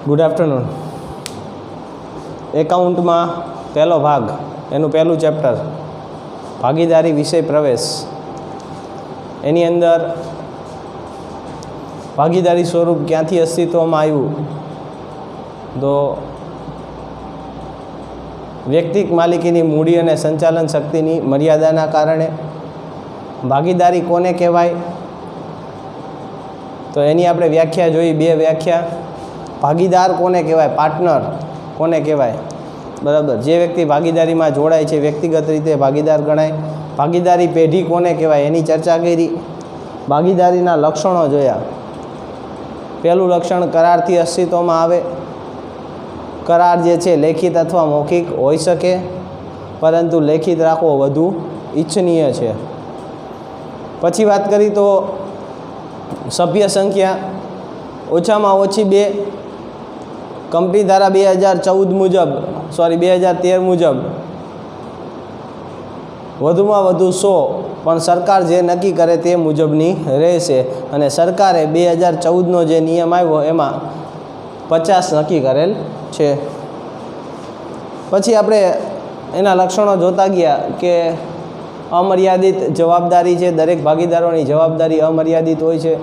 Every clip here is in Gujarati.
Good afternoon. એકાઉન્ટમાં પહેલો ભાગ, એનું પહેલું ચેપ્ટર ભાગીદારી વિષય પ્રવેશ. એની અંદર ભાગીદારી સ્વરૂપ ક્યાંથી અસ્તિત્વમાં આવ્યું, તો વ્યક્તિક માલિકીની મૂડી અને સંચાલન શક્તિની મર્યાદાના કારણે. ભાગીદારી કોને કહેવાય, તો એની આપણે વ્યાખ્યા જોઈ, બે વ્યાખ્યા. ભાગીદાર કોને કહેવાય, પાર્ટનર કોને કહેવાય, બરાબર. જે વ્યક્તિ ભાગીદારીમાં જોડાય છે વ્યક્તિગત રીતે ભાગીદાર ગણાય. ભાગીદારી પેઢી કોને કહેવાય એની ચર્ચા કરી. ભાગીદારીના લક્ષણો જોયા. પહેલું લક્ષણ, કરારથી અસ્તિત્વમાં આવે. કરાર જે છે લેખિત અથવા મૌખિક હોઈ શકે, પરંતુ લેખિત રાખવો વધુ ઈચ્છનીય છે. પછી વાત કરી તો સભ્ય સંખ્યા ઓછામાં ઓછી 2. કંપની ધારા 2014 મુજબ 2013 મુજબ વધુમાં વધુ 100, પણ સરકાર જે નક્કી કરે તે મુજબની રહેશે. અને સરકારે 2014નો જે નિયમ આવ્યો એમાં 50 નક્કી કરેલ છે. પછી આપણે એના લક્ષણો જોતા ગયા કે અમર્યાદિત જવાબદારી છે, દરેક ભાગીદારોની જવાબદારી અમર્યાદિત હોય છે.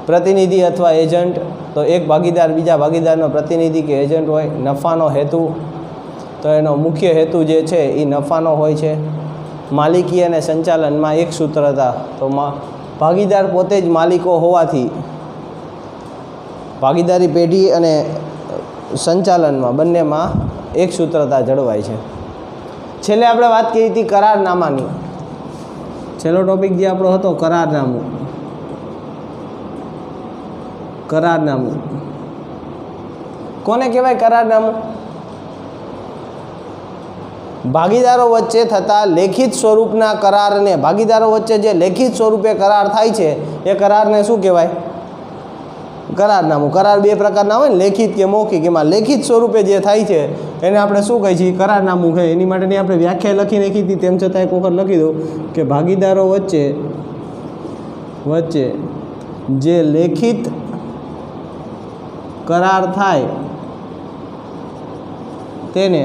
પ્રતિનિધિ અથવા એજન્ટ, તો એક ભાગીદાર બીજા ભાગીદારનો પ્રતિનિધિ કે એજન્ટ હોય. નફાનો હેતુ, તો એનો મુખ્ય હેતુ જે છે એ નફાનો હોય છે. માલિકી અને સંચાલનમાં એક સૂત્રતા, તો ભાગીદાર પોતે જ માલિકો હોવાથી ભાગીદારી પેઢી અને સંચાલનમાં બંનેમાં એક સૂત્રતા જળવાય છે. છેલ્લે આપણે વાત કરી હતી કરારનામાની. છેલ્લો ટોપિક જે આપણો હતો કરારનામું. કરારનામું કોને કહેવાય? કરારનામું ભાગીદારો વચ્ચે થતા લેખિત સ્વરૂપના કરારને, ભાગીદારો વચ્ચે જે લેખિત સ્વરૂપે કરાર થાય છે એ કરારને શું કહેવાય? કરારનામું. કરાર બે પ્રકારના હોય ને, લેખિત કે મૌખિક. એમાં લેખિત સ્વરૂપે જે થાય છે એને આપણે શું કહીએ છીએ? કરારનામું કહે. એની માટેની આપણે વ્યાખ્યા લખી નાખી હતી, તેમ છતાં એક વખત લખી દઉં કે ભાગીદારો વચ્ચે જે લેખિત કરાર થાય તેને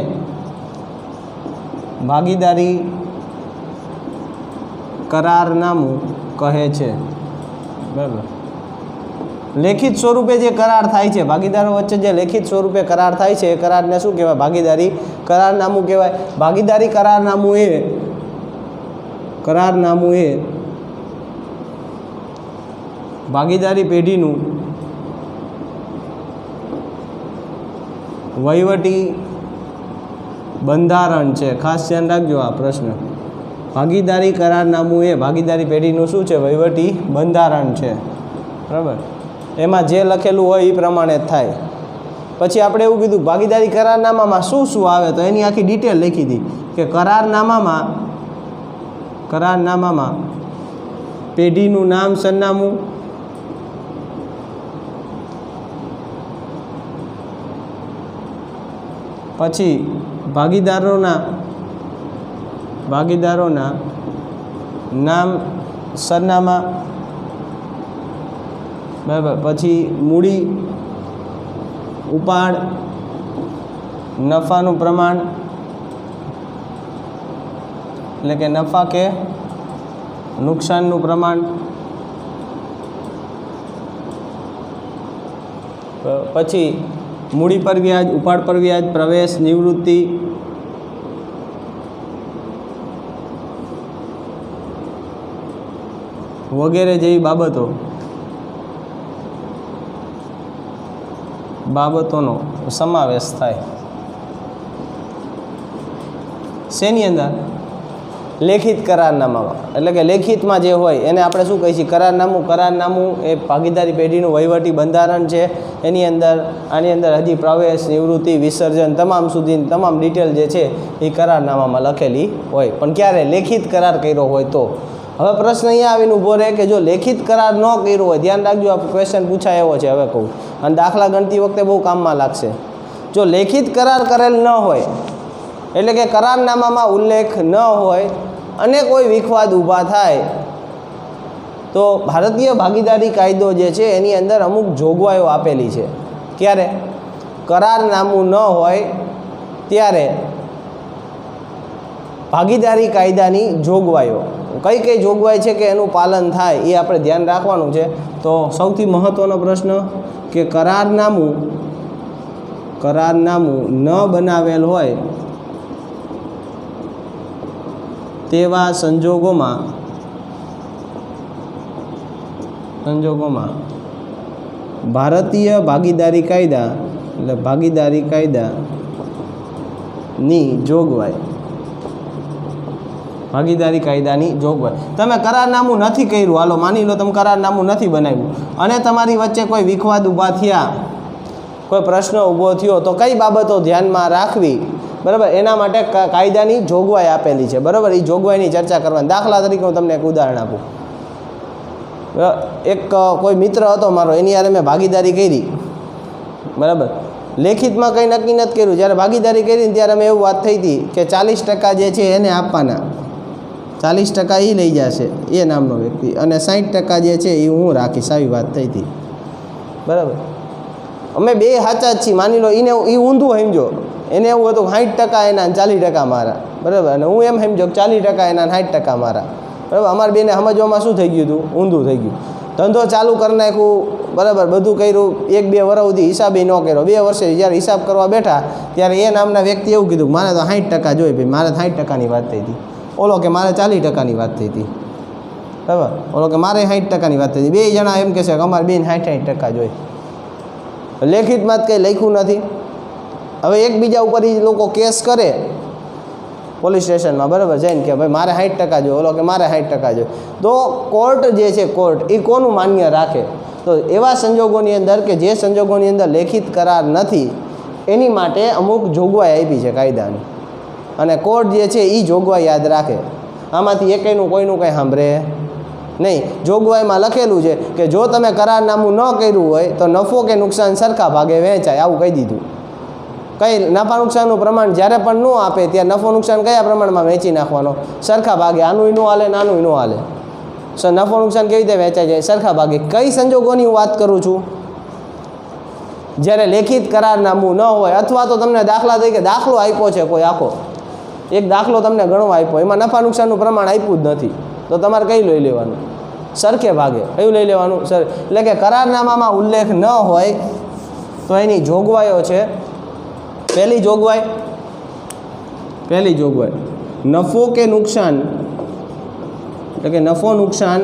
ભાગીદારી કરારનામું કહે છે, બરાબર. લેખિત સ્વરૂપે જે કરાર થાય છે, ભાગીદારો વચ્ચે જે લેખિત સ્વરૂપે કરાર થાય છે એ કરારને શું કહેવાય? ભાગીદારી કરારનામું કહેવાય. ભાગીદારી કરારનામું એ ભાગીદારી પેઢીનું વહીવટી બંધારણ છે. ખાસ ધ્યાન રાખજો આ પ્રશ્ન. ભાગીદારી કરારનામું એ ભાગીદારી પેઢીનું શું છે? વહીવટી બંધારણ છે, બરાબર. એમાં જે લખેલું હોય એ પ્રમાણે જ થાય. પછી આપણે એવું કીધું ભાગીદારી કરારનામામાં શું શું આવે, તો એની આખી ડિટેલ લખી હતી કે કરારનામામાં પેઢીનું નામ, સરનામું, પછી ભાગીદારોના નામ, સરનામા, બરાબર. પછી મૂડી, ઉપાડ, નફાનું પ્રમાણ, એટલે કે નફા કે નુકસાનનું પ્રમાણ, પછી મૂડી પર વ્યાજ, ઉપાડ પર વ્યાજ, પ્રવેશ, નિવૃત્તિ, વગેરે જેવી બાબતોનો સમાવેશ થાય. શેની અંદર? લેખિત કરારનામામાં. એટલે કે લેખિતમાં જે હોય એને આપણે શું કહીએ છીએ? કરારનામું. કરારનામું એ ભાગીદારી પેઢીનું વહીવટી બંધારણ છે. આની અંદર હજી પ્રવેશ, નિવૃત્તિ, વિસર્જન તમામ ડિટેલ જે છે એ કરારનામામાં લખેલી હોય. પણ ક્યારે? લેખિત કરાર કર્યો હોય તો. હવે પ્રશ્ન અહીંયા આવીને ઊભો રહે કે જો લેખિત કરાર ન કર્યો હોય, ધ્યાન રાખજો, આ ક્વેશ્ચન પૂછાય એવો છે, હવે કહું, અને દાખલા ગણતી વખતે બહુ કામમાં લાગશે. જો લેખિત કરાર કરેલ ન હોય, એટલે કે કરારનામામાં ઉલ્લેખ ન હોય અને કોઈ વિખવાદ ઊભા થાય તો ભારતીય ભાગીદારી કાયદો જે છે એની અંદર અમુક જોગવાઈઓ આપેલી છે. ક્યારે? કરારનામું ન હોય ત્યારે ભાગીદારી કાયદાની જોગવાઈઓ કઈ કઈ જોગવાઈ છે કે એનું પાલન થાય એ આપણે ધ્યાન રાખવાનું છે. તો સૌથી મહત્ત્વનો પ્રશ્ન કે કરારનામું ન બનાવેલ હોય તેવા સંજોગોમાં ભારતીય ભાગીદારી કાયદા એટલે ભાગીદારી કાયદાની જોગવાઈ તમે કરારનામું નથી કર્યું, હાલો માની લો તમે કરારનામું નથી બનાવ્યું અને તમારી વચ્ચે કોઈ વિખવાદ ઊભા થયા, કોઈ પ્રશ્ન ઊભો થયો, તો કઈ બાબતો ધ્યાનમાં રાખવી, બરાબર, એના માટે કાયદાની જોગવાઈ આપેલી છે, બરાબર. એ જોગવાઈની ચર્ચા કરવાની. દાખલા તરીકે હું તમને એક ઉદાહરણ આપું. એક કોઈ મિત્ર હતો મારો, એની યારે મેં ભાગીદારી કરી, બરાબર. લેખિતમાં કંઈ નક્કી નથી કર્યું. જ્યારે ભાગીદારી કરી ને ત્યારે અમે એવું વાત થઈ હતી કે 40% જે છે એને આપવાના, 40% એ લઈ જશે એ નામનો વ્યક્તિ, અને 60% જે છે એ હું રાખીશ, આવી વાત થઈ હતી, બરાબર. અમે બે સાચા જ છીએ, માની લો એને એ ઊંધું સમજો, એને એવું હતું 60% એના 40% મારા, બરાબર, અને હું એમ સમજો 40% એના 60% મારા, બરાબર. અમારે બેને સમજવામાં શું થઈ ગયું હતું? ઊંધું થઈ ગયું. ધંધો ચાલુ કરી નાખ્યું, બરાબર, બધું કર્યું, 1-2 વર્ષ સુધી હિસાબે ન કર્યો. 2 વર્ષે જ્યારે હિસાબ કરવા બેઠા ત્યારે એ નામના વ્યક્તિ એવું કીધું મારે તો 60% જોઈએ, ભાઈ મારે 60%ની વાત થઈ હતી, ઓલો કે મારે 40%ની વાત થઈ હતી, બરાબર, ઓલો કે મારે 60%ની વાત થઈ હતી. 2 જણા એમ કહેશે કે અમારે બેન 60% જોઈએ. લેખિતમાં જ કંઈ લખ્યું નથી. હવે એકબીજા ઉપર એ લોકો કેસ કરે પોલીસ સ્ટેશનમાં, બરાબર, જઈને કે ભાઈ મારે 60% જોઈએ, ઓલો કે મારે 60% જોઈએ. તો કોર્ટ જે છે, કોર્ટ એ કોનું માન્ય રાખે? તો એવા સંજોગોની અંદર કે જે સંજોગોની અંદર લેખિત કરાર નથી, એની માટે અમુક જોગવાઈ આપી છે કાયદાની, અને કોર્ટ જે છે એ જોગવાઈ યાદ રાખે. આમાંથી એકેયનું કોઈનું કંઈ સાંભળે નહીં. જોગવાઈમાં લખેલું છે કે જો તમે કરારનામું ન કર્યું હોય તો નફો કે નુકસાન સરખા ભાગે વહેંચાય, આવું કહી દીધું. કંઈ નફા નુકસાનનું પ્રમાણ જ્યારે પણ ન આપે ત્યારે નફો નુકસાન કયા પ્રમાણમાં વહેંચી નાખવાનો? સરખા ભાગે. આનું ન હાલે, નાનું ન હાલે. નફો નુકસાન કેવી રીતે વહેંચાઈ જાય? સરખા ભાગે. કઈ સંજોગોની હું વાત કરું છું? જ્યારે લેખિત કરારનામું ન હોય, અથવા તો તમને દાખલા તરીકે દાખલો આપ્યો છે કોઈ આખો, એક દાખલો તમને ગણવા આપ્યો, એમાં નફા નુકસાનનું પ્રમાણ આપ્યું જ નથી, તો તમારે કઈ લઈ લેવાનું? સરખે ભાગે. કયું લઈ લેવાનું? સર. એટલે કે કરારનામામાં ઉલ્લેખ ન હોય તો એની જોગવાઈઓ છે. પહેલી જોગવાઈ નફો કે નુકસાન, એટલે કે નફો નુકસાન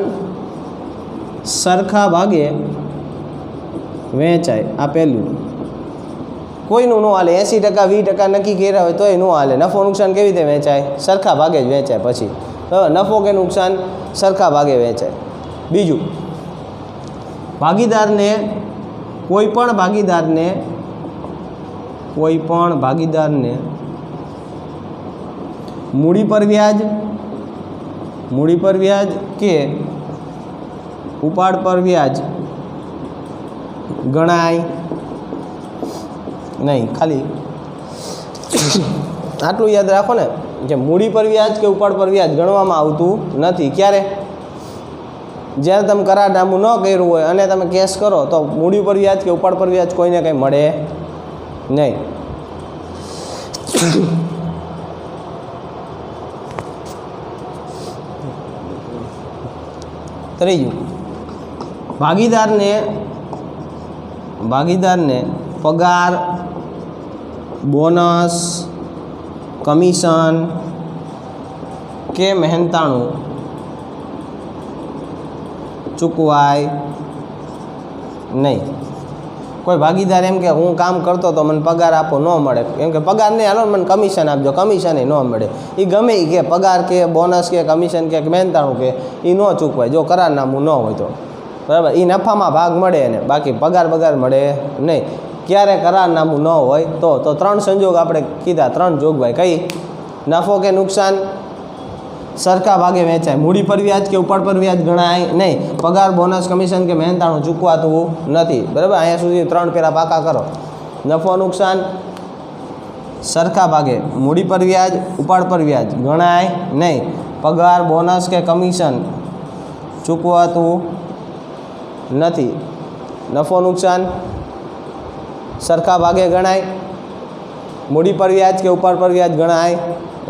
સરખા ભાગે વહેંચાય. આ પહેલું. કોઈનું ન હાલે. 80% 20% નક્કી કર્યા હોય તોય ન હાલે. નફો નુકસાન કેવી રીતે વહેંચાય? સરખા ભાગે જ વહેંચાય. પછી નફો કે નુકસાન સરખા ભાગે વહેંચાય. બીજું, કોઈ પણ ભાગીદારને મૂડી પર વ્યાજ કે ઉપાડ પર વ્યાજ ગણાય નહીં. ખાલી આટલું યાદ રાખો ને કે મૂડી પર વ્યાજ કે ઉપાડ પર વ્યાજ ગણવામાં આવતું નથી. ક્યારે? જ્યારે તમે કરારનામું ન કર્યું હોય અને તમે કેસ કરો તો મૂડી પર વ્યાજ કે ઉપાડ પર વ્યાજ કોઈને કંઈ મળે નહીં. ત્રીજું, ભાગીદારને પગાર, બોનસ, કમિશન કે મહેનતાણું ચૂકવાય નહીં. કોઈ ભાગીદાર એમ કે હું કામ કરતો તો મને પગાર આપો, ન મળે. એમ કે પગાર નહીં, હાલો મને કમિશન આપજો, કમિશન ન મળે. એ ગમે એ કે પગાર કે બોનસ કે કમિશન કે મહેનતાણું કે એ ન ચૂકવાય જો કરારનામું ન હોય તો, બરાબર. એ નફામાં ભાગ મળે એને, બાકી પગાર મળે નહીં. ક્યારે કરારનામું ન હોય તો 3 સંજોગ આપણે કીધા, 3 જોગવાઈ. કઈ? નફો કે નુકસાન સરખા ભાગે વહેંચાય, મૂડી પર વ્યાજ કે ઉપાડ પર વ્યાજ ગણાય નહીં, પગાર, બોનસ, કમિશન કે મહેનતાણું ચૂકવાતું નથી, બરાબર. અહીંયા સુધી 3 પેરા પાકા કરો. નફો નુકસાન સરખા ભાગે, મૂડી પર વ્યાજ, ઉપાડ પર વ્યાજ ગણાય નહીં, પગાર, બોનસ કે કમિશન ચૂકવાતું નથી, નફો નુકસાન સરખા ભાગે ગણાય? મૂડી પર વ્યાજ કે ઉપર પર વ્યાજ ગણાય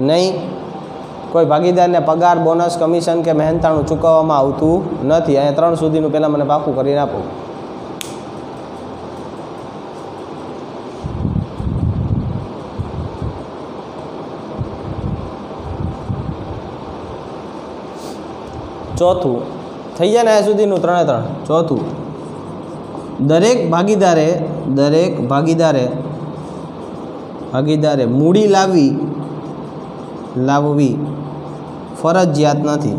નહીં. કોઈ ભાગીદારને પગાર, બોનસ, કમિશન કે મહેનતાણું ચૂકવવામાં આવતું નથી. અહીંયા 3 સુધીનું પહેલાં મને પાકું કરીને આપો. ચોથું થઈ જાય ને અહીંયા સુધીનું 3 ચોથું, દરેક ભાગીદારે મૂડી લાવવી ફરજિયાત નથી.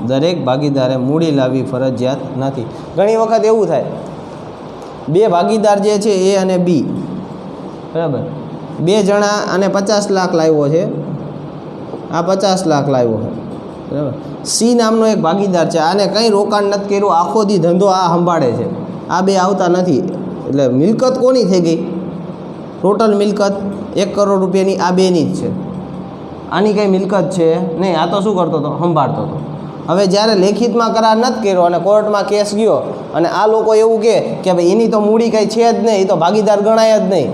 દરેક ભાગીદારે મૂડી લાવવી ફરજિયાત નથી. ઘણી વખત એવું થાય, 2 ભાગીદાર જે છે એ અને બી, બરાબર, 2 જણા અને 50 લાખ લાવ્યો છે, આ 50 લાખ લાવ્યો છે, બરાબર. સી નામનો એક ભાગીદાર છે, આને કંઈ રોકાણ નથી કર્યું, આખો દી ધંધો આ સંભાળે છે, આ 2 આવતા નથી. એટલે મિલકત કોની થઈ ગઈ? ટોટલ મિલકત 1 કરોડ રૂપિયાની આ 2ની જ છે. આની કંઈ મિલકત છે નહીં, આ તો શું કરતો હતો? સંભાળતો હતો. હવે જ્યારે લેખિતમાં કરાર નથી કર્યો અને કોર્ટમાં કેસ ગયો અને આ લોકો એવું કે ભાઈ એની તો મૂડી કંઈ છે જ નહીં, એ તો ભાગીદાર ગણાય જ નહીં,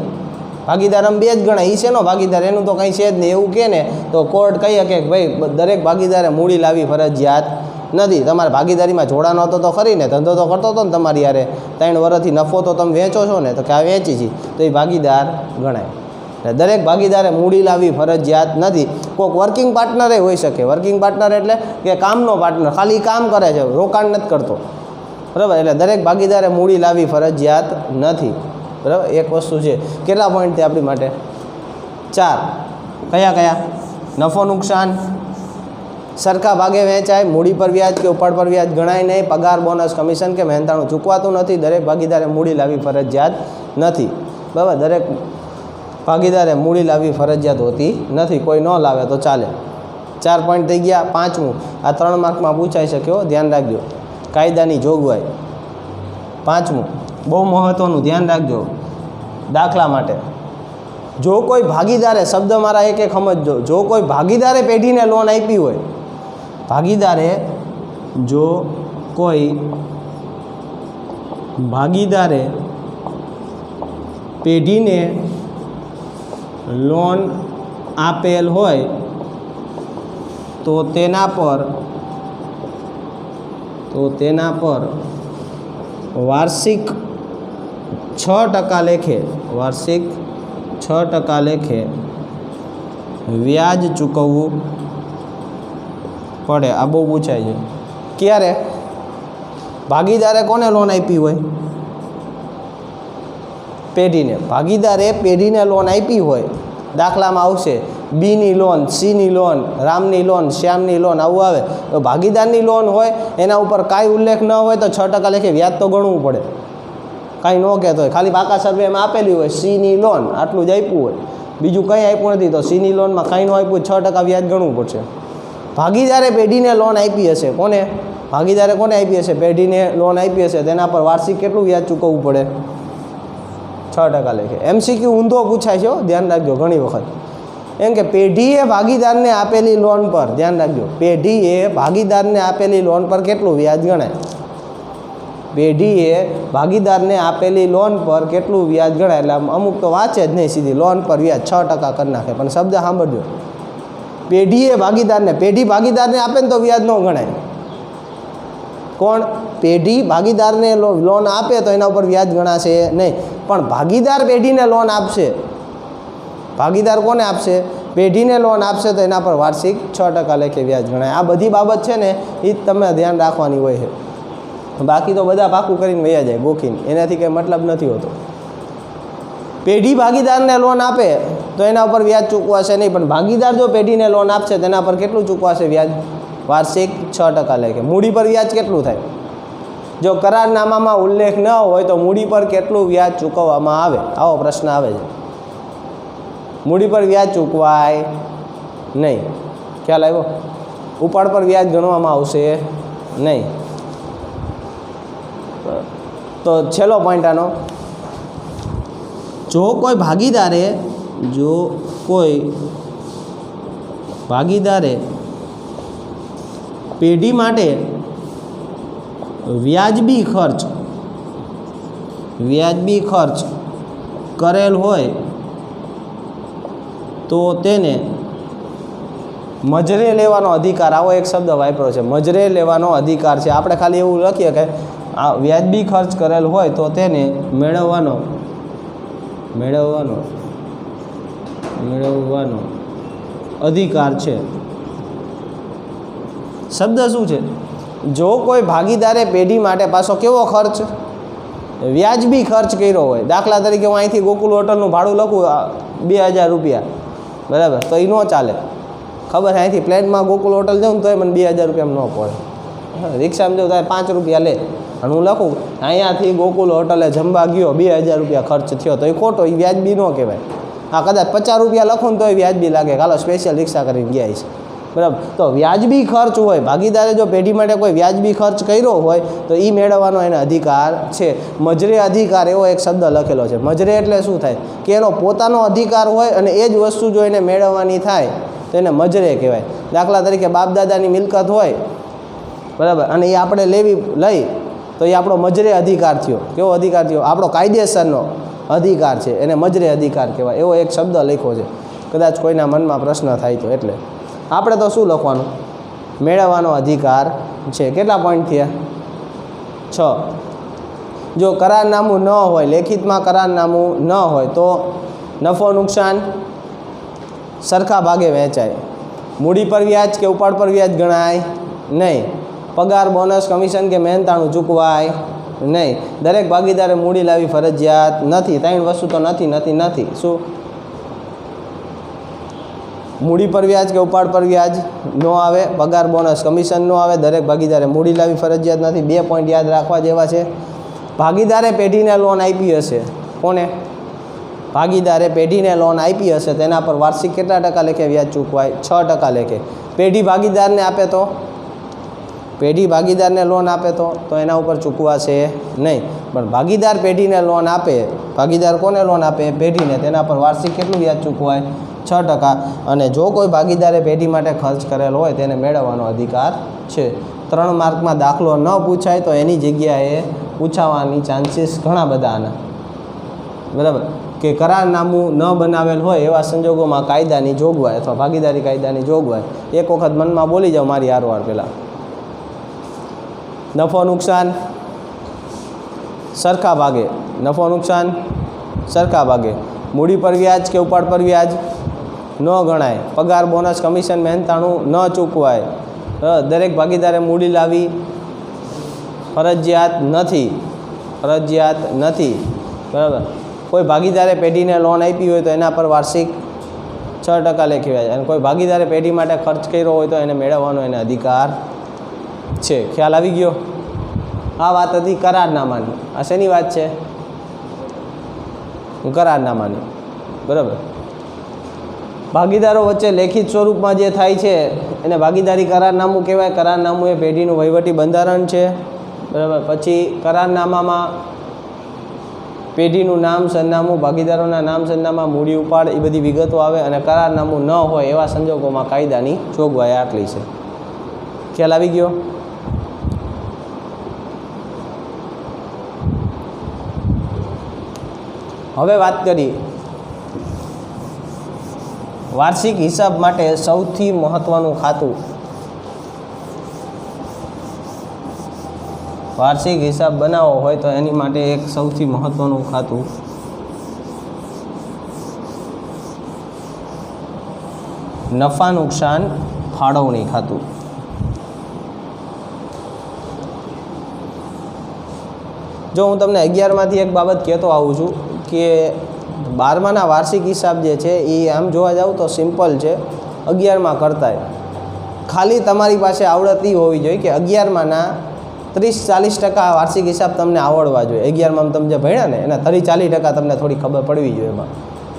ભાગીદાર આમ 2 જ ગણાય, એ શેનો ભાગીદાર, એનું તો કંઈ છે જ નહીં, એવું કહે ને તો કોર્ટ કહીએ કે ભાઈ દરેક ભાગીદારે મૂડી લાવવી ફરજિયાત નથી. તમારે ભાગીદારીમાં જોડાનો હતો તો ખરી ને, ધંધો તો કરતો હતો ને તમારી યારે, 3 વર્ષથી નફો તો તમે વેચો છો ને, તો કે આ વેચી છે તો એ ભાગીદાર ગણાય. દરેક ભાગીદારે મૂડી લાવવી ફરજિયાત નથી. કોઈક વર્કિંગ પાર્ટનરે હોઈ શકે. વર્કિંગ પાર્ટનર એટલે કે કામનો પાર્ટનર, ખાલી કામ કરે છે, રોકાણ નથી કરતો, બરાબર. એટલે દરેક ભાગીદારે મૂડી લાવવી ફરજિયાત નથી, બરાબર. એક વસ્તુ છે. કેટલા પોઈન્ટ છે આપણી માટે? 4. કયા? નફો નુકસાન, સરખા ભાગે વહેંચાય, મૂડી પર વ્યાજ કે ઉપર પર વ્યાજ ગણાય નહીં, પગાર, બોનસ, કમિશન કે મહેનતાણું ચૂકવાતું નથી, દરેક ભાગીદારે મૂડી લાવવી ફરજિયાત નથી, બરાબર. દરેક ભાગીદારે મૂડી લાવવી ફરજિયાત હોતી નથી. કોઈ ન લાવે તો ચાલે. 4 પોઈન્ટ થઈ ગયા. 5મું, આ 3 માર્કમાં પૂછાઈ શક્યો, ધ્યાન રાખજો. કાયદાની જોગવાઈ. 5મું બહુ મહત્ત્વનું, ધ્યાન રાખજો. દાખલા માટે, જો કોઈ ભાગીદારે, શબ્દ મારા એક સમજજો, જો કોઈ ભાગીદારે પેઢીને લોન આપી હોય, જો કોઈ ભાગીદારે પેઢીને લોન આપેલ હોય તો તેના પર વાર્ષિક 6% લેખે વ્યાજ ચૂકવવું પડે. આ બહુ પૂછાય છે. ક્યારે? ભાગીદારે કોને લોન આપી હોય? પેઢીને. ભાગીદારે પેઢીને લોન આપી હોય, દાખલામાં આવશે બીની લોન, સીની લોન, રામની લોન, શ્યામની લોન, આવું આવે. તો ભાગીદારની લોન હોય એના ઉપર કાંઈ ઉલ્લેખ ન હોય તો 6% લેખે વ્યાજ તો ગણવું પડે. કાંઈ ન કહેતો હોય, ખાલી પાકા સર્વેમાં આપેલી હોય સીની લોન, આટલું જ આપ્યું હોય, બીજું કંઈ આપ્યું નથી, તો સીની લોનમાં કાંઈ ન આપ્યું, 6% વ્યાજ ગણવું પડશે. ભાગીદારે પેઢીને લોન આપી હશે, કોને? ભાગીદારે કોને આપી હશે? પેઢીને લોન આપી હશે, તેના પર વાર્ષિક કેટલું વ્યાજ ચૂકવવું પડે? 6% લેખે. MCQ ઊંધો પૂછાય છે, ધ્યાન રાખજો. ઘણી વખત એમ કે પેઢીએ ભાગીદારને આપેલી લોન પર, ધ્યાન રાખજો, પેઢીએ ભાગીદારને આપેલી લોન પર કેટલું વ્યાજ ગણાય? પેઢીએ ભાગીદારને આપેલી લોન પર કેટલું વ્યાજ ગણાય? એટલે અમુક તો વાંચે જ નહીં, સીધી લોન પર વ્યાજ 6% કરી નાખે. પણ શબ્દ સાંભળજો, પેઢીએ ભાગીદારને, પેઢી ભાગીદારને આપે ને તો વ્યાજ ન ગણાય. કોણ? પેઢી ભાગીદારને લોન આપે તો એના ઉપર વ્યાજ ગણાશે નહીં. પણ ભાગીદાર પેઢીને લોન આપશે, ભાગીદાર કોને આપશે? પેઢીને લોન આપશે તો એના પર વાર્ષિક 6% લેખે વ્યાજ ગણાય. આ બધી બાબત છે ને એ જ તમે ધ્યાન રાખવાની હોય છે. બાકી તો બધા પાકું કરીને વયા જાય ગોખીને, એનાથી કંઈ મતલબ નથી હોતો. પેઢી ભાગીદારને લોન આપે તો એના ઉપર વ્યાજ ચૂકવાશે નહીં, પણ ભાગીદાર જો પેઢીને લોન આપશે તેના પર કેટલું ચૂકવાશે વ્યાજ? વાર્ષિક 6% લેખે. મૂડી પર વ્યાજ કેટલું થાય? જો કરારનામામાં ઉલ્લેખ ન હોય તો મૂડી પર કેટલું વ્યાજ ચૂકવવામાં આવે? આવો પ્રશ્ન આવે છે. મૂડી પર વ્યાજ ચૂકવાય નહીં. ખ્યાલ આવ્યો? ઉપાડ પર વ્યાજ ગણવામાં આવશે નહીં. તો છેલ્લો પોઈન્ટ આનો, જો કોઈ ભાગીદારે પેઢી માટે વ્યાજબી ખર્ચ વ્યાજબી ખર્ચ કરેલ હોય તો તેને મજરે લેવાનો અધિકાર, આવો એક શબ્દ વાપર્યો છે, મજરે લેવાનો અધિકાર છે. આપણે ખાલી એવું લખીએ કે આ વ્યાજબી ખર્ચ કરેલ હોય તો તેને મેળવવાનો અધિકાર છે. શબ્દ શું છે? જો કોઈ ભાગીદારે પેઢી માટે પાછો કેવો ખર્ચ, વ્યાજબી ખર્ચ કર્યો હોય, દાખલા તરીકે હું અહીંથી ગોકુલ હોટલનું ભાડું લખું 2000 રૂપિયા, બરાબર, તો એ ન ચાલે. ખબર અહીંથી પ્લેનમાં ગોકુલ હોટલ જાઉં ને તો મને 2000 રૂપિયામાં ન પડે. રિક્ષામાં જાઉં તો 5 રૂપિયા લે, અને હું લખું અહીંયાથી ગોકુલ હોટલે જમવા ગયો 2000 રૂપિયા ખર્ચ થયો, તો એ ખોટો, એ વ્યાજબી ન કહેવાય. હા, કદાચ 50 રૂપિયા લખું ને તો એ વ્યાજબી લાગે, હાલો સ્પેશિયલ રિક્ષા કરીને ગયા છે, બરાબર. તો વ્યાજબી ખર્ચ હોય, ભાગીદારે જો પેઢી માટે કોઈ વ્યાજબી ખર્ચ કર્યો હોય તો એ મેળવવાનો એને અધિકાર છે. મજરે અધિકાર એવો એક શબ્દ લખેલો છે. મજરે એટલે શું થાય કે એનો પોતાનો અધિકાર હોય અને એ જ વસ્તુ જો એને મેળવવાની થાય તો એને મજરે કહેવાય. દાખલા તરીકે બાપ દાદાની મિલકત હોય, બરાબર, અને એ આપણે લઈ તો એ આપણો મજરે અધિકાર થયો. કેવો અધિકાર થયો? આપણો કાયદેસરનો અધિકાર છે, એને મજરે અધિકાર કહેવાય. એવો એક શબ્દ લખ્યો છે, કદાચ કોઈના મનમાં પ્રશ્ન થાય તો. એટલે આપણે તો શું લખવાનું? મેળવવાનો અધિકાર છે. કેટલા પોઈન્ટ થયા? 6. જો કરારનામું ન હોય, લેખિતમાં કરારનામું ન હોય તો નફો નુકસાન સરખા ભાગે વહેંચાય. મૂડી પર વ્યાજ કે ઉપાડ પર વ્યાજ ગણાય નહીં. પગાર, બોનસ, કમિશન કે મહેનતાણું ચૂકવાય નહીં. દરેક ભાગીદારે મૂડી લાવી ફરજિયાત નથી. 3 વસ્તુ તો નથી. શું? મૂડી પર વ્યાજ કે ઉપાડ પર વ્યાજ ન આવે, પગાર, બોનસ, કમિશન ન આવે, દરેક ભાગીદારે મૂડી લાવી ફરજિયાત નથી. 2 પોઈન્ટ યાદ રાખવા જેવા છે. ભાગીદારે પેઢીને લોન આપી હશે. કોને? ભાગીદારે પેઢીને લોન આપી હશે, તેના પર વાર્ષિક કેટલા ટકા લેખે વ્યાજ ચૂકવાય? 6% લેખે. પેઢી ભાગીદારને આપે તો, પેઢી ભાગીદારને લોન આપે તો એના ઉપર ચૂકવાશે નહીં. પણ ભાગીદાર પેઢીને લોન આપે, ભાગીદાર કોને લોન આપે? પેઢીને. તેના પર વાર્ષિક કેટલું વ્યાજ ચૂકવાય? 6%. અને જો કોઈ ભાગીદારે પેઢી માટે ખર્ચ કરેલો હોય તેને મેળવવાનો અધિકાર છે. 3 માર્કમાં દાખલો ન પૂછાય તો એની જગ્યાએ પૂછાવાની ચાન્સીસ ઘણા બધા આના, બરાબર, કે કરારનામું ન બનાવેલ હોય એવા સંજોગોમાં કાયદાની જોગવાઈ અથવા ભાગીદારી કાયદાની જોગવાઈ. એક વખત મનમાં બોલી જાઓ મારી હારવાર પહેલાં. નફો નુકસાન સરખા ભાગે, નફો નુકસાન સરખા ભાગે. મૂડી પર વ્યાજ કે ઉપાડ પર વ્યાજ ન ગણાય. પગાર, બોનસ, કમિશન, મહેનતાણું ન ચૂકવાય. દરેક ભાગીદારે મૂડી લાવી ફરજિયાત નથી, બરાબર. કોઈ ભાગીદારે પેઢીને લોન આપી હોય તો એના પર વાર્ષિક 6% લેખે વ્યાજ. અને કોઈ ભાગીદારે પેઢી માટે ખર્ચ કર્યો હોય તો એને મેળવવાનો એને અધિકાર છે. ખ્યાલ આવી ગયો? આ વાત હતી કરારનામાની. આ શેની વાત છે? કરારનામાની, બરાબર. ભાગીદારો વચ્ચે લેખિત સ્વરૂપમાં જે થાય છે એને ભાગીદારી કરારનામું કહેવાય. કરારનામું એ પેઢીનું વહીવટી બંધારણ છે, બરાબર. પછી કરારનામામાં પેઢીનું નામ, સરનામું, ભાગીદારોના નામ, સરનામા, મૂડી, ઉપાડ એ બધી વિગતો આવે. અને કરારનામું ન હોય એવા સંજોગોમાં કાયદાની જોગવાઈ આટલી છે. ખ્યાલ આવી ગયો? હવે વાત કરી વાર્ષિક હિસાબ માટે સૌથી મહત્ત્વનું ખાતું. વાર્ષિક હિસાબ બનાવવો હોય તો એની માટે એક સૌથી મહત્ત્વનું ખાતું નફા નુકસાન ફાળવણી ખાતું. જો હું તમને 11માંથી એક બાબત કહેતો આવું છું કે 12માના વાર્ષિક હિસાબ જે છે એ આમ જોવા જાવ તો સિમ્પલ છે 11માં કરતાંય. ખાલી તમારી પાસે આવડત એ હોવી જોઈએ કે 11માના 30-40% વાર્ષિક હિસાબ તમને આવડવા જોઈએ. 11માં તમે જે ભણ્યા ને એના 30-40% તમને થોડી ખબર પડવી જોઈએ એમાં,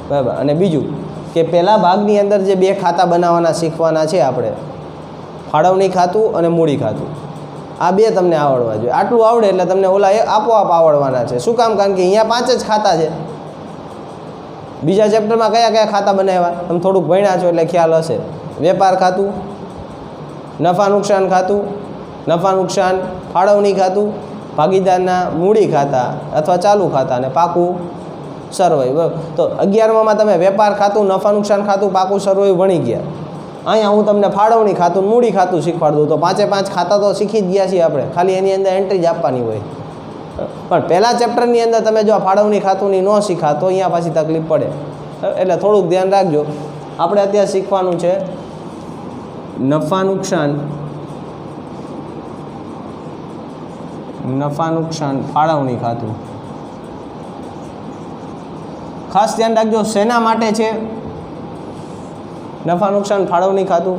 બરાબર. અને બીજું કે પહેલા ભાગની અંદર જે 2 ખાતા બનાવવાના શીખવાના છે આપણે, ફાળવણી ખાતું અને મૂડી ખાતું, આ 2 તમને આવડવા જોઈએ. આટલું આવડે એટલે તમને ઓલા આપોઆપ આવડવાના છે. શું કામ? કારણ કે અહીંયા 5 જ ખાતા છે. બીજા ચેપ્ટરમાં કયા ખાતા બનાવ્યા તમે થોડુંક ભણ્યા છો એટલે ખ્યાલ હશે. વેપાર ખાતું, નફા નુકસાન ખાતું, નફા નુકસાન ફાળવણી ખાતું ભાગીદારના મૂડી ખાતા અથવા ચાલુ ખાતા અને પાકું સરવૈયું, બરાબર. તો 11માં તમે વેપાર ખાતું, નફા નુકસાન ખાતું, પાકું સરવૈયું ભણી ગયા. અહીંયા હું તમને ફાળવણી ખાતું, મૂડી ખાતું શીખવાડ દઉં તો 5 ખાતા તો શીખી જ ગયા છીએ આપણે, ખાલી એની અંદર એન્ટ્રી જ આપવાની હોય. પણ પહેલા ચેપ્ટરની અંદર તમે જો આ ફાળવણી ખાતુંની ન શીખા તો અહીંયા પાછી તકલીફ પડે. એટલે થોડુંક ધ્યાન રાખજો. આપણે અત્યારે શીખવાનું છે નફા નુકસાન ફાળવણી ખાતું. ખાસ ધ્યાન રાખજો શેના માટે છે નફા નુકસાન ફાળવણી ખાતું?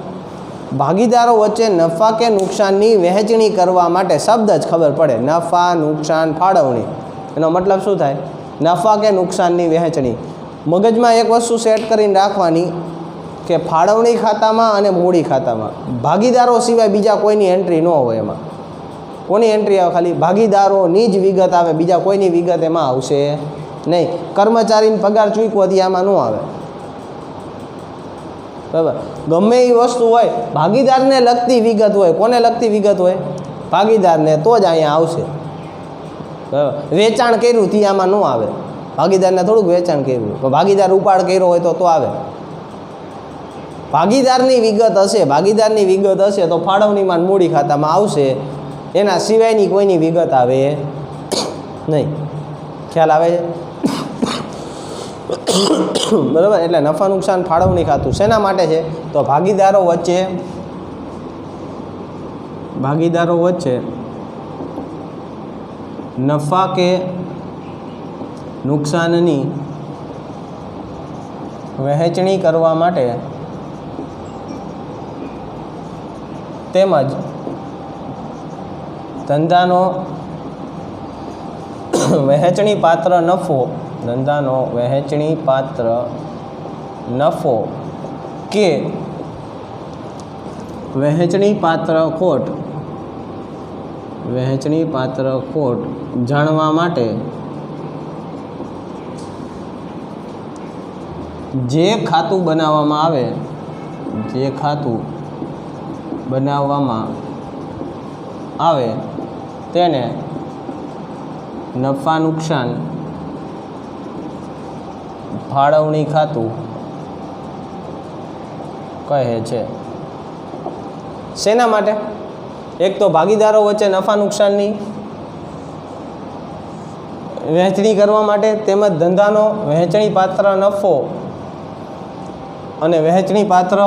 ભાગીદારો વચ્ચે નફા કે નુકસાનની વહેંચણી કરવા માટે. શબ્દ જ ખબર પડે, નફા નુકસાન ફાળવણી, એનો મતલબ શું થાય? નફા કે નુકસાનની વહેંચણી. મગજમાં એક વસ્તુ સેટ કરીને રાખવાની કે ફાળવણી ખાતામાં અને મૂડી ખાતામાં ભાગીદારો સિવાય બીજા કોઈની એન્ટ્રી ન હોય. એમાં કોની એન્ટ્રી આવે? ખાલી ભાગીદારોની જ વિગત આવે, બીજા કોઈની વિગત એમાં આવશે નહીં. કર્મચારીને પગાર ચૂકવવાથી આમાં ન આવે, બરાબર. ગમે એ વસ્તુ હોય ભાગીદારને લગતી વિગત હોય. કોને લગતી વિગત હોય? ભાગીદારને, તો જ અહીંયા આવશે, બરાબર. વેચાણ કર્યું તે આમાં ન આવે, ભાગીદારને થોડુંક વેચાણ કર્યું, પણ ભાગીદાર ઉપાડ કર્યો હોય તો આવે. ભાગીદારની વિગત હશે તો ફાળવણીમાં મૂડી ખાતામાં આવશે. એના સિવાયની કોઈની વિગત આવે નહીં. ખ્યાલ આવે છે? બરાબર. એટલે નફા નુકસાન ફાળવણી ખાતું શેના માટે છે? તો ભાગીદારો વચ્ચે નફા કે નુકસાનની વહેંચણી કરવા માટે તેમજ ધંધાનો વહેંચણી પાત્ર નફો કે વહેંચણી પાત્ર ખોટ જાણવા માટે જે ખાતું બનાવવામાં આવે તેને નફા નુકસાન ફાળવણી ખાતું કહે છે. શેના માટે? એક તો ભાગીદારો વચ્ચે નફા નુકસાનની વહેંચણી કરવા માટે, તેમજ ધંધાનો વહેંચણી પાત્ર નફો અને વહેંચણી પાત્ર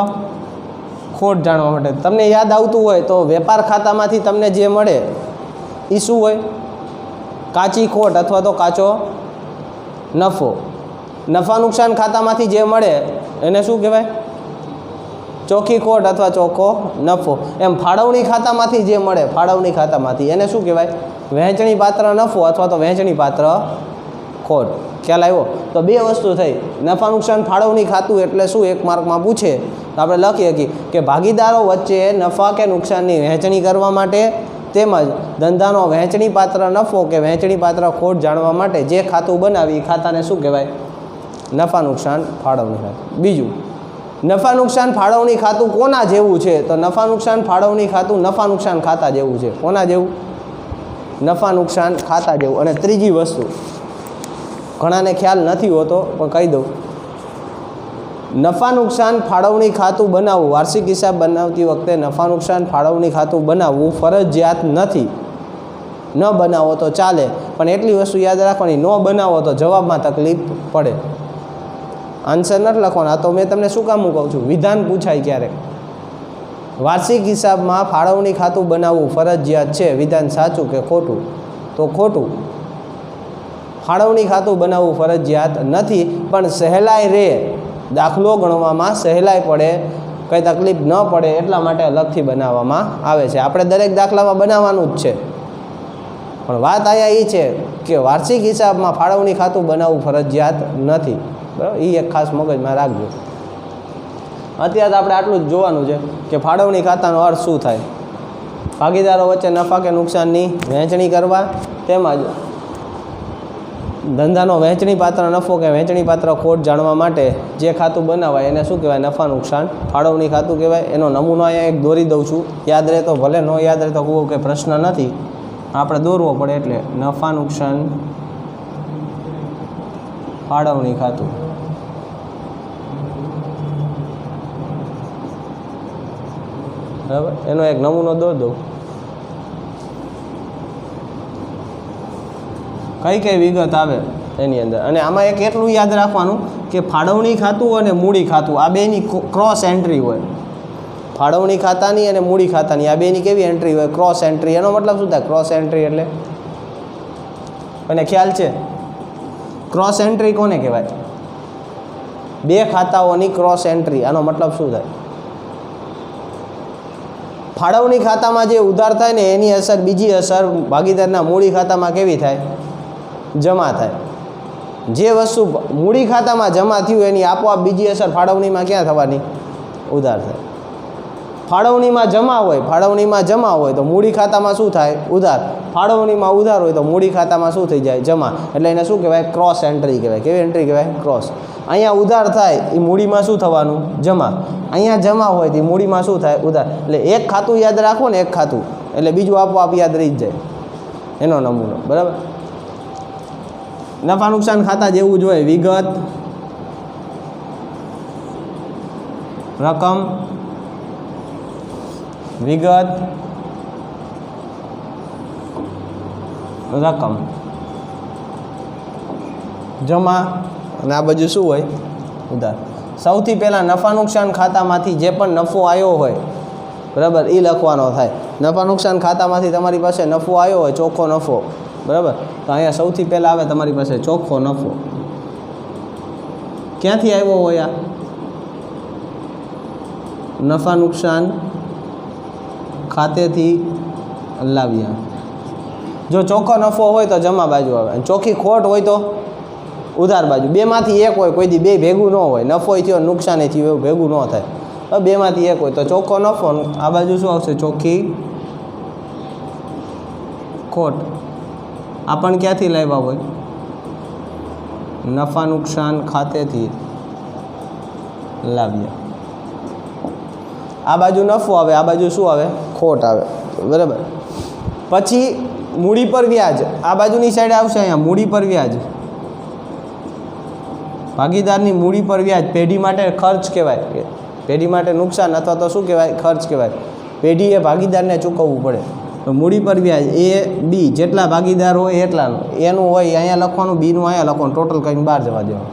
ખોટ જાણવા માટે. તમને યાદ આવતું હોય તો વેપાર ખાતામાંથી તમને જે મળે એ શું હોય? કાચી ખોટ અથવા તો કાચો નફો. નફા નુકસાન ખાતામાંથી જે મળે એને શું કહેવાય? ચોખ્ખી ખોટ અથવા ચોખ્ખો નફો. એમ ફાળવણી ખાતામાંથી જે મળે એને શું કહેવાય? વહેંચણી પાત્ર નફો અથવા તો વહેંચણી પાત્ર ખોટ. ખ્યાલ આવ્યો? તો બે વસ્તુ થઈ. નફા નુકસાન ફાળવણી ખાતું એટલે શું? 1 માર્કમાં પૂછે તો આપણે લખી શકીએ કે ભાગીદારો વચ્ચે નફા કે નુકસાનની વહેંચણી કરવા માટે તેમજ ધંધાનો વહેંચણી પાત્ર નફો કે વહેંચણી પાત્ર ખોટ જાણવા માટે જે ખાતું બનાવી ખાતાને શું કહેવાય? નફા નુકસાન ફાળવણી ખાતું. બીજું, નફા નુકસાન ફાળવણી ખાતું કોના જેવું છે? તો નફા નુકસાન ફાળવણી ખાતું નફા નુકસાન ખાતા જેવું છે. કોના જેવું? નફા નુકસાન ખાતા જેવું. અને ત્રીજી વસ્તુ ઘણાને ખ્યાલ નથી હોતો પણ કહી દઉં, નફા નુકસાન ફાળવણી ખાતું બનાવવું, વાર્ષિક હિસાબ બનાવતી વખતે નફા નુકસાન ફાળવણી ખાતું બનાવવું ફરજિયાત નથી. ન બનાવો તો ચાલે, પણ એટલી વસ્તુ યાદ રાખવાની, ન બનાવો તો જવાબમાં તકલીફ પડે. આન્સર નથી લખવાનો. આ તો મેં તમને શું કામ કહું છું? વિધાન પૂછાય ક્યારેક. વાર્ષિક હિસાબમાં ફાળવણી ખાતું બનાવવું ફરજિયાત છે, વિધાન સાચું કે ખોટું? તો ખોટું. ફાળવણી ખાતું બનાવવું ફરજિયાત નથી, પણ સહેલાઈ રહે, દાખલો ગણવામાં સહેલાઈ પડે, કંઈ તકલીફ ન પડે એટલા માટે અલગથી બનાવવામાં આવે છે. આપણે દરેક દાખલામાં બનાવવાનું જ છે, પણ વાત અહીંયા એ છે કે વાર્ષિક હિસાબમાં ફાળવણી ખાતું બનાવવું ફરજિયાત નથી. બરાબર? એ એક ખાસ મગજમાં રાખજો. અત્યારે આપણે આટલું જ જોવાનું છે કે ફાળવણી ખાતાનો અર્થ શું થાય. ભાગીદારો વચ્ચે નફા કે નુકસાનની વહેંચણી કરવા તેમજ ધંધાનો વહેંચણી પાત્ર નફો કે વહેંચણી પાત્ર ખોટ જાણવા માટે જે ખાતું બનાવાય એને શું કહેવાય? નફા નુકસાન ફાળવણી ખાતું કહેવાય. એનો નમૂનો અહીંયા એક દોરી દઉં છું, યાદ રહે તો ભલે, ન યાદ રહે તો કોઈ પ્રશ્ન નથી. આપણે દોરવો પડે એટલે નફા નુકસાન ફાળવણી ખાતું. બરાબર, એનો એક નમૂનો દોર દઉં. કઈ કઈ વિગત આવે એની અંદર. અને આમાં એક એટલું યાદ રાખવાનું કે ફાળવણી ખાતું અને મૂડી ખાતું આ બેની ક્રોસ એન્ટ્રી હોય. ફાળવણી ખાતાની અને મૂડી ખાતાની આ બેની કેવી એન્ટ્રી હોય? Cross entry. એનો મતલબ શું થાય ક્રોસ એન્ટ્રી એટલે? અને ખ્યાલ છે ક્રોસ એન્ટ્રી કોને કહેવાય? બે ખાતાઓની ક્રોસ એન્ટ્રી. આનો મતલબ શું થાય? ફાળવણી ખાતામાં જે ઉધાર થાય ને એની અસર, બીજી અસર ભાગીદારના મૂડી ખાતામાં કેવી થાય? જમા થાય. જે વસ્તુ મૂડી ખાતામાં જમા થયું એની આપોઆપ બીજી અસર ફાળવણીમાં ક્યાં થવાની? ઉધાર થાય. ફાળવણીમાં જમા હોય, ફાળવણીમાં જમા હોય તો મૂડી ખાતામાં શું થાય? ઉધાર. ફાળવણીમાં ઉધાર હોય તો મૂડી ખાતામાં શું થઈ જાય? જમા. એટલે એને શું કહેવાય? ક્રોસ એન્ટ્રી કહેવાય. કેવી એન્ટ્રી કહેવાય? ક્રોસ. અહીંયા ઉધાર થાય એ મૂડીમાં શું થવાનું? જમા. અહીંયા જમા હોય તો મૂડીમાં શું થાય? ઉધાર. એટલે એક ખાતું યાદ રાખો ને, એક ખાતું, એટલે બીજું આપોઆપ યાદ રહી જ જાય. એનો નમૂનો. બરાબર. નફા નુકસાન ખાતા જેવું જોઈએ. વિગત, રકમ, વિગત, રકમ, જમા, અને આ બાજુ શું હોય? ઉધાર. સૌથી પહેલાં નફા નુકસાન ખાતામાંથી જે પણ નફો આવ્યો હોય, બરાબર, એ લખવાનો થાય. નફા નુકસાન ખાતામાંથી તમારી પાસે નફો આવ્યો હોય, ચોખ્ખો નફો, બરાબર, તો અહીંયા સૌથી પહેલાં આવે તમારી પાસે ચોખ્ખો નફો. ક્યાંથી આવ્યો હોય? આ નફા નુકસાન ખાતેથી લાવ્યા. જો ચોખ્ખો નફો હોય તો જમા બાજુ આવે, ચોખ્ખી ખોટ હોય તો ઉધાર બાજુ. બેમાંથી એક હોય, કોઈ દી બે ભેગું ન હોય. નફોય થયો, નુકસાને થયું, એવું ભેગું ન થાય. બેમાંથી એક હોય તો ચોખ્ખો નફો. આ બાજુ શું આવશે? ચોખ્ખી ખોટ. આ પણ ક્યાંથી લાવ્યા હોય? નફા નુકસાન ખાતેથી લાવ્યા. આ બાજુ નફો આવે, આ બાજુ શું આવે? ખોટ આવે. બરાબર. પછી મૂડી પર વ્યાજ. આ બાજુની સાઈડ આવશે અહીંયા મૂડી પર વ્યાજ. ભાગીદારની મૂડી પર વ્યાજ પેઢી માટે ખર્ચ કહેવાય. પેઢી માટે નુકસાન અથવા તો શું કહેવાય? ખર્ચ કહેવાય. પેઢીએ ભાગીદારને ચૂકવવું પડે. તો મૂડી પર વ્યાજ એ બી, જેટલા ભાગીદાર હોય એટલાનું એનું હોય અહીંયા લખવાનું, બીનું અહીંયા લખવાનું, ટોટલ કરીને બહાર જવા દેવાનું.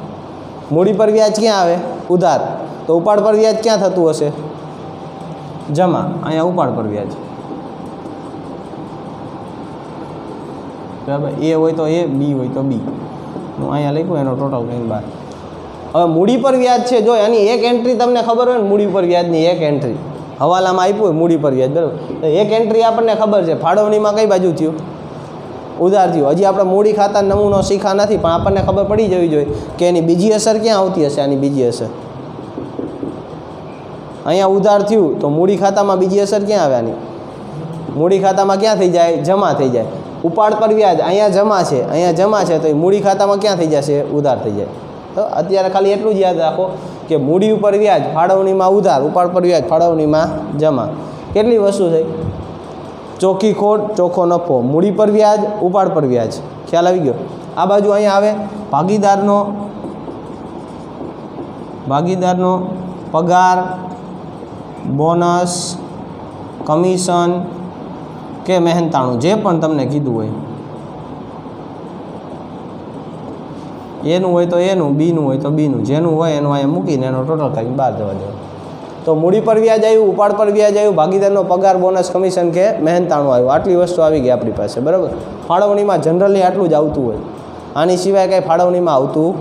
મૂડી પર વ્યાજ ક્યાં આવે? ઉધાર. તો ઉપાડ પર વ્યાજ ક્યાં થતું હશે? જમા. અહીંયા ઉપાડ પર વ્યાજ. બરાબર. એ હોય તો એ, બી હોય તો બી. હું અહીંયા લખ્યું એનો ટોટલ કરીને બહાર. હવે મૂડી પર વ્યાજ છે, જો એની એક એન્ટ્રી તમને ખબર હોય ને, મૂડી પર વ્યાજની એક એન્ટ્રી હવાલામાં આપ્યું હોય મૂડી પર વ્યાજ, બરાબર, તો એક એન્ટ્રી આપણને ખબર છે. ફાળવણીમાં કઈ બાજુ થયું? ઉધાર થયું. હજી આપણે મૂડી ખાતા નમૂનો શીખા નથી, પણ આપણને ખબર પડી જવી જોઈએ કે એની બીજી અસર ક્યાં આવતી હશે. આની બીજી અસર અહીંયા ઉધાર થયું તો મૂડી ખાતામાં બીજી અસર ક્યાં આવે? આની મૂડી ખાતામાં ક્યાં થઈ જાય? જમા થઈ જાય. ઉપાડ પર વ્યાજ અહીંયા જમા છે, અહીંયા જમા છે, તો એ મૂડી ખાતામાં ક્યાં થઈ જશે? ઉધાર થઈ જાય. તો અત્યારે ખાલી એટલું જ યાદ રાખો કે મૂડી ઉપર વ્યાજ, ફાળવણીમાં ઉધાર, ઉપાડ પર વ્યાજ, ફાળવણીમાં જમા. કેટલી વસ્તુ થઈ? ચોખ્ખી ખોટ, ચોખ્ખો નફો, મૂડી પર વ્યાજ, ઉપાડ પર વ્યાજ. ખ્યાલ આવી ગયો? આ બાજુ અહીંયા આવે ભાગીદારનો પગાર, બોનસ, કમિશન કે મહેનતાણું, જે પણ તમને કીધું હોય. એનું હોય તો એનું, બીનું હોય તો બીનું, જેનું હોય એનું અહીંયા મૂકીને એનો ટોટલ કરીને બહાર જવા દેવાનું. તો મૂડી પર વ્યાજ આવ્યું, ઉપાડ પર વ્યાજ આવ્યું, ભાગીદારનો પગાર, બોનસ, કમિશન કે મહેનતાણું આવ્યું. આટલી વસ્તુ આવી ગઈ આપણી પાસે. બરાબર. ફાળવણીમાં જનરલી આટલું જ આવતું હોય. આની સિવાય કંઈ ફાળવણીમાં આવતું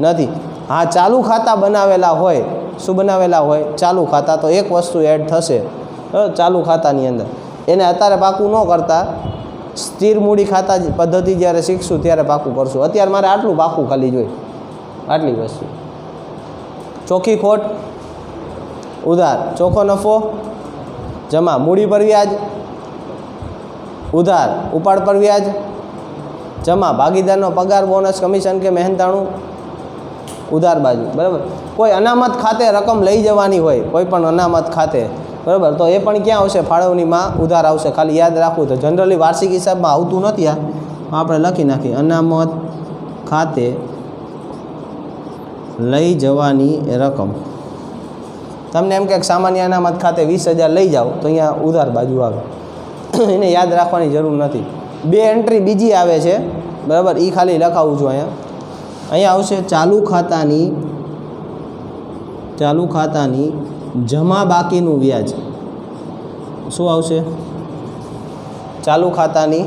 નથી. હા, ચાલુ ખાતા બનાવેલા હોય. શું બનાવેલા હોય? ચાલુ ખાતા. તો એક વસ્તુ એડ થશે ચાલુ ખાતાની અંદર. એને અત્યારે પાકું ન કરતા, સ્થિર મૂડી ખાતા પદ્ધતિ જ્યારે શીખશું ત્યારે પાકું કરશું. અત્યારે મારે આટલું પાકું ખાલી જોઈએ. આટલી વસ્તુ. ચોખ્ખી ખોટ, ઉધાર. ચોખ્ખો નફો, જમા. મૂડી પર વ્યાજ, ઉધાર. ઉપાડ પર વ્યાજ, જમા. ભાગીદારનો પગાર, બોનસ, કમિશન કે મહેનતાણું, ઉધાર બાજુ. બરાબર. કોઈ અનામત ખાતે રકમ લઈ જવાની હોય, કોઈ પણ અનામત ખાતે બરાબર, તો એ પણ ક્યાં આવશે? ફાળવણીમાં ઉધાર આવશે. ખાલી યાદ રાખવું. તો જનરલી વાર્ષિક હિસાબમાં આવતું નથી. આ આપણે લખી નાખીએ, અનામત ખાતે લઈ જવાની રકમ. તમને એમ કે સામાન્ય અનામત ખાતે 20,000 લઈ જાઓ તો અહીંયા ઉધાર બાજુ આવે. એને યાદ રાખવાની જરૂર નથી. 2 એન્ટ્રી બીજી આવે છે, બરાબર, એ ખાલી લખાવું છું અહીંયા આવશે ચાલુ ખાતાની જમા બાકીનું વ્યાજ. શું આવશે? ચાલુ ખાતાની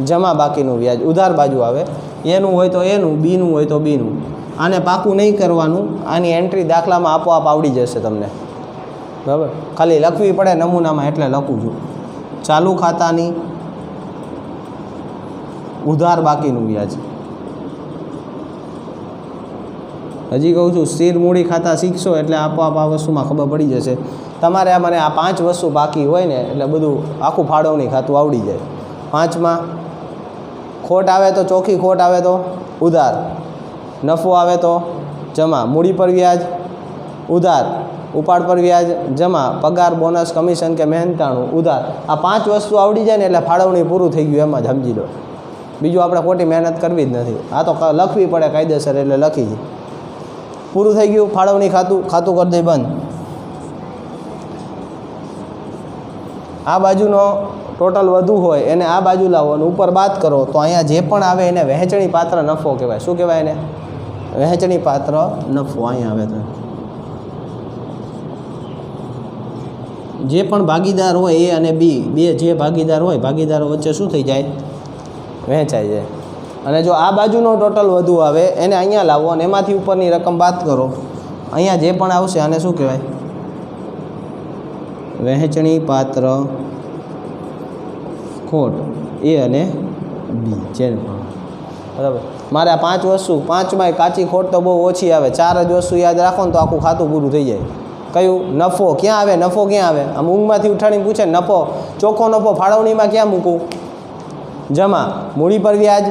જમા બાકીનું વ્યાજ ઉધાર બાજુ આવે. એનું હોય તો એનું, બીનું હોય તો બીનું. આને પાકું નહીં કરવાનું. આની એન્ટ્રી દાખલામાં આપોઆપ આવડી જશે તમને, બરાબર. ખાલી લખવી પડે નમૂનામાં, એટલે લખું છું. ચાલુ ખાતાની ઉધાર બાકીનું વ્યાજ. હજી કહું છું, સ્થિર મૂડી ખાતા શીખશો એટલે આપોઆપ આ વસ્તુમાં ખબર પડી જશે. તમારે મને આ 5 વસ્તુ બાકી હોય ને એટલે બધું આખું ફાળવણી ખાતું આવડી જાય. 5માં ખોટ આવે તો, ચોખ્ખી ખોટ આવે તો ઉધાર, નફો આવે તો જમા, મૂડી પર વ્યાજ ઉધાર, ઉપાડ પર વ્યાજ જમા, પગાર, બોનસ, કમિશન કે મહેનતાણું ઉધાર. આ 5 વસ્તુ આવડી જાય ને એટલે ફાળવણી પૂરું થઈ ગયું, એમ જ સમજી લો. બીજું આપણે ખોટી મહેનત કરવી જ નથી. આ તો લખવી પડે કાયદેસર, એટલે લખી છે. પૂરું થઈ ગયું ફાળવણી ખાતું કરી દે બંધ. આ બાજુનો ટોટલ વધુ હોય એને આ બાજુ લાવો અને ઉપર બાદ કરો તો અહીંયા જે પણ આવે એને વહેંચણી પાત્ર નફો કહેવાય. શું કહેવાય એને? વહેંચણી પાત્ર નફો. અહીંયા આવે તો જે પણ ભાગીદાર હોય એ અને બી, બે જે ભાગીદાર હોય, ભાગીદારો વચ્ચે શું થઈ જાય? વહેંચાઈ જાય. અને જો આ બાજુનો ટોટલ વધુ આવે એને અહીંયા લાવો અને એમાંથી ઉપરની રકમ બાદ કરો. અહીંયા જે પણ આવશે આને શું કહેવાય? વહેંચણી પાત્ર ખોટ એ અને બી, જેને પણ, બરાબર. મારે આ 5 વસ્તુ, 5માં કાચી ખોટ તો બહુ ઓછી આવે. 4 જ વસ્તુ યાદ રાખો ને તો આખું ખાતું પૂરું થઈ જાય. કયું? નફો. ક્યાં આવે નફો? ક્યાં આવે? આમ ઊંઘમાંથી ઉઠાડીને પૂછે નફો, ચોખ્ખો નફો ફાળવણીમાં ક્યાં મૂકું? જમા. મૂડી પર વ્યાજ,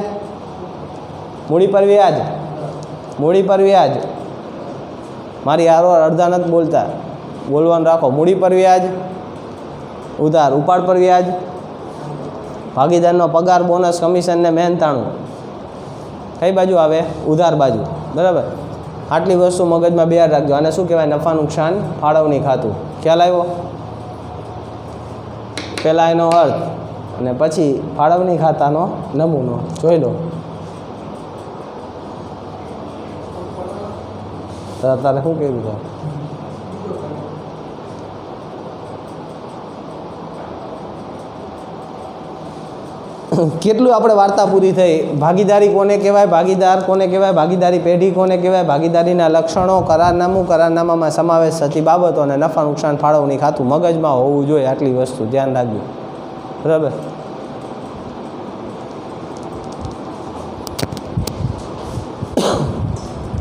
મૂડી પર વ્યાજ, મૂડી પર વ્યાજ. મારી હારો અડધા નથી બોલતા, બોલવાનું રાખો. મૂડી પર વ્યાજ ઉધાર, ઉપાડ પર વ્યાજ, ભાગીદારનો પગાર, બોનસ, કમિશન ને મહેનતાણું. કઈ બાજુ આવે? ઉધાર બાજુ, બરાબર. આટલી વસ્તુ મગજમાં બેહાર રાખજો. આને શું કહેવાય? નફા નુકસાન ફાળવણી ખાતું. ખ્યાલ આવ્યો? પહેલાં એનો અર્થ અને પછી ફાળવણી ખાતાનો નમૂનો જોઈ લો. તારે શું કહેવું છે? કેટલું આપણે વાર્તા પૂરી થઈ. ભાગીદારી કોને કહેવાય? ભાગીદાર કોને કહેવાય? ભાગીદારી પેઢી કોને કહેવાય? ભાગીદારીના લક્ષણો, કરારનામું, કરારનામામાં સમાવેશ થતી બાબતો અને નફા નુકસાન ફાળવણી ખાતું મગજમાં હોવું જોઈએ. આટલી વસ્તુ ધ્યાન રાખજો, બરાબર.